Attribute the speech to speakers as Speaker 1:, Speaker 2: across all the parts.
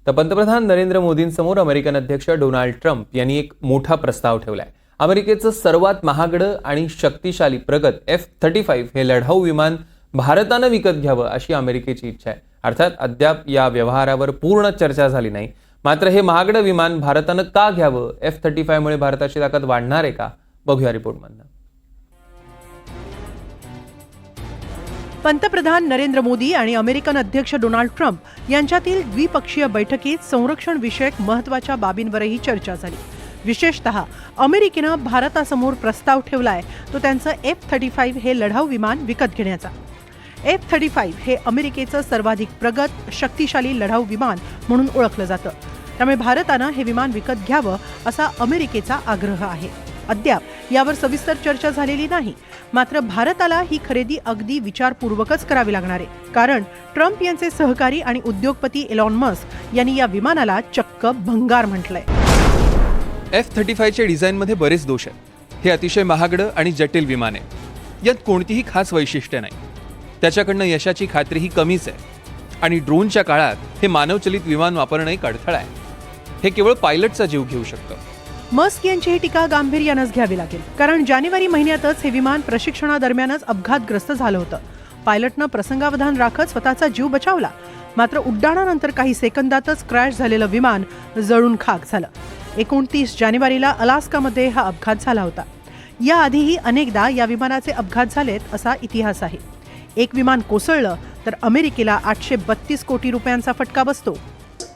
Speaker 1: तर पंतप्रधान नरेंद्र मोदींसमोर अमेरिकन अध्यक्ष डोनाल्ड ट्रम्प यांनी एक मोठा प्रस्ताव ठेवलाय। अमेरिकेचं सर्वात महागडं आणि शक्तिशाली प्रगत F-35 हे लढाऊ विमान भारतानं विकत घ्यावं अशी अमेरिकेची इच्छा आहे। अर्थात अद्याप या व्यवहारावर पूर्ण चर्चा झाली नाही। मात्र हे महागडं विमान भारतानं का घ्यावं, F-35 मुळे भारताची ताकद वाढणार आहे का, बघूया रिपोर्टमधनं।
Speaker 2: पंतप्रधान नरेंद्र मोदी आणि अमेरिकन अध्यक्ष डोनाल्ड ट्रम्प यांच्यातील द्विपक्षीय बैठकीत संरक्षण विषयक महत्त्वाच्या बाबींवरही चर्चा झाली। विशेषतः अमेरिकेनं भारतासमोर प्रस्ताव ठेवलाय तो त्यांचं F-35 हे लढाऊ विमान विकत घेण्याचा। F-35 हे अमेरिकेचं सर्वाधिक प्रगत शक्तिशाली लढाऊ विमान म्हणून ओळखलं जातं। त्यामुळे भारतानं हे विमान विकत घ्यावं असा अमेरिकेचा आग्रह आहे। अद्याप यावर सविस्तर चर्चा झालेली नाही। मात्र भारताला ही खरेदी अगदी विचारपूर्वकच करावी लागणार आहे, कारण ट्रम्प यांचे सहकारी आणि उद्योगपती एलॉन मस्क यांनी या विमानाला चक्क भंगार म्हटलंय।
Speaker 3: F-35 च्या डिझाईनमध्ये बरेच दोष आहेत। हे अतिशय महागडं आणि जटिल विमान आहे। यात कोणतीही खास वैशिष्ट्य नाही। त्याच्याकडनं यशाची खात्रीही कमीच आहे आणि ड्रोनच्या काळात हे मानवचलित विमान वापरणं एक अडथळा आहे। हे केवळ पायलटचा जीव घेऊ शकतं।
Speaker 2: मस्क यांची ही टीका गांभीर्यानंच घ्यावी लागेल, कारण जानेवारी महिन्यातच हे विमान प्रशिक्षणादरम्यानच अपघातग्रस्त झालं होतं। पायलटनं प्रसंगावधान राखत स्वतःचा जीव बचावला, मात्र उड्डाणानंतर काही सेकंदातच क्रॅश झालेलं विमान जळून खाक झालं। 29 जानेवारीला अलास्कामध्ये हा अपघात झाला होता। याआधीही अनेकदा या विमानाचे अपघात झालेत असा इतिहास आहे। एक विमान कोसळलं तर अमेरिकेला 832 कोटी रुपयांचा फटका बसतो।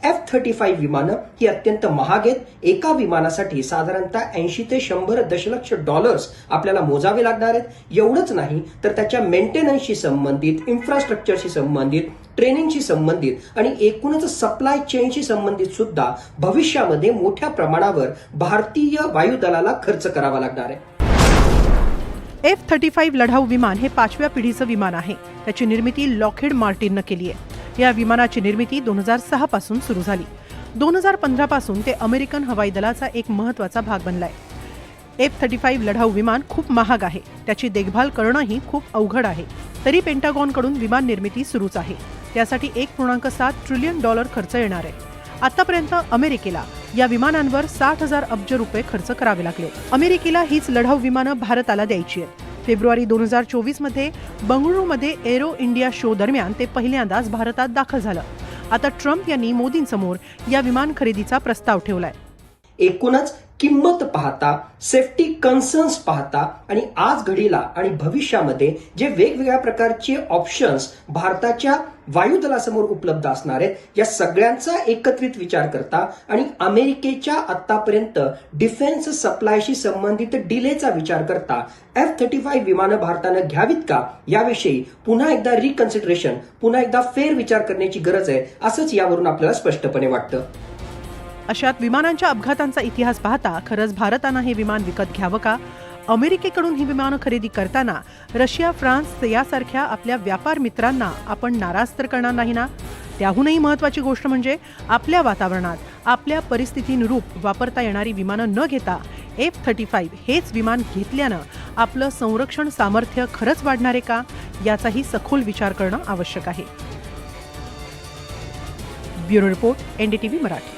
Speaker 4: F-35 विमानं ही अत्यंत महाग आहेत। एका विमानासाठी साधारणतः 80 ते 100 दशलक्ष डॉलर्स आपल्याला मोजावे लागणार आहेत। एवढंच नाही तर त्याच्या मेंटेनन्सशी संबंधित, इन्फ्रास्ट्रक्चरशी संबंधित, ट्रेनिंगशी संबंधित आणि एकूणच सप्लाय चेनशी संबंधित सुद्धा भविष्यामध्ये मोठ्या प्रमाणावर भारतीय वायुदलाला खर्च करावा लागणार आहे।
Speaker 2: F-35 लढाऊ विमान हे 5व्या पिढीचं विमान आहे। त्याची निर्मिती लॉकहीड मार्टिननं केली आहे। या विमानाची निर्मिती 2006 पासून सुरू झाली। 2015 पासून ते अमेरिकन हवाई दलाचा एक महत्त्वाचा भाग बनलाय। F-35 लढाऊ विमान खूप महाग आहे। त्याची देखभाल करणंही खूप अवघड आहे। तरी पेंटागॉनकडून विमान निर्मिती सुरूच आहे। त्यासाठी $1.7 ट्रिलियन खर्च येणार आहे। आतापर्यंत अमेरिकेला या विमानांवर 60,000 अब्ज रुपये खर्च करावे लागले। अमेरिकेला हीच लढाऊ विमानं भारताला द्यायची आहेत। फेब्रुवारी 2024 मध्ये बंगळुरूमध्ये एरो इंडिया शो दरम्यान ते पहिल्यांदाच भारतात दाखल झालं। आता ट्रम्प यांनी मोदींसमोर या विमान खरेदीचा प्रस्ताव ठेवलाय।
Speaker 4: एकूणच किंमत पाहता, सेफ्टी कन्सर्न्स पाहता आणि आज घडीला आणि भविष्यामध्ये जे वेगवेगळ्या प्रकारचे ऑप्शन्स भारताच्या वायुदलासमोर उपलब्ध असणार आहेत, या सगळ्यांचा एकत्रित विचार करता आणि अमेरिकेच्या आतापर्यंत डिफेन्स सप्लायशी संबंधित डिलेचा विचार करता F-35 विमानं भारतानं घ्यावीत का याविषयी पुन्हा एकदा रिकन्सिडरेशन, पुन्हा एकदा फेर विचार करण्याची गरज आहे, असंच यावरून आपल्याला स्पष्टपणे वाटतं।
Speaker 2: अशात विमानांच्या अपघातांचा इतिहास पाहता खरंच भारतानं हे विमान विकत घ्यावं का? अमेरिकेकडून ही विमानं खरेदी करताना रशिया, फ्रान्स यासारख्या आपल्या व्यापार मित्रांना आपण नाराज तर करणार नाही ना? त्याहूनही महत्त्वाची गोष्ट म्हणजे आपल्या वातावरणात, आपल्या परिस्थितीनुरूप वापरता येणारी विमानं न घेता F-35 हेच विमान घेतल्यानं आपलं संरक्षण सामर्थ्य खरंच वाढणार आहे का, याचाही सखोल विचार करणं आवश्यक आहे। Bureau report, NDTV Marathi.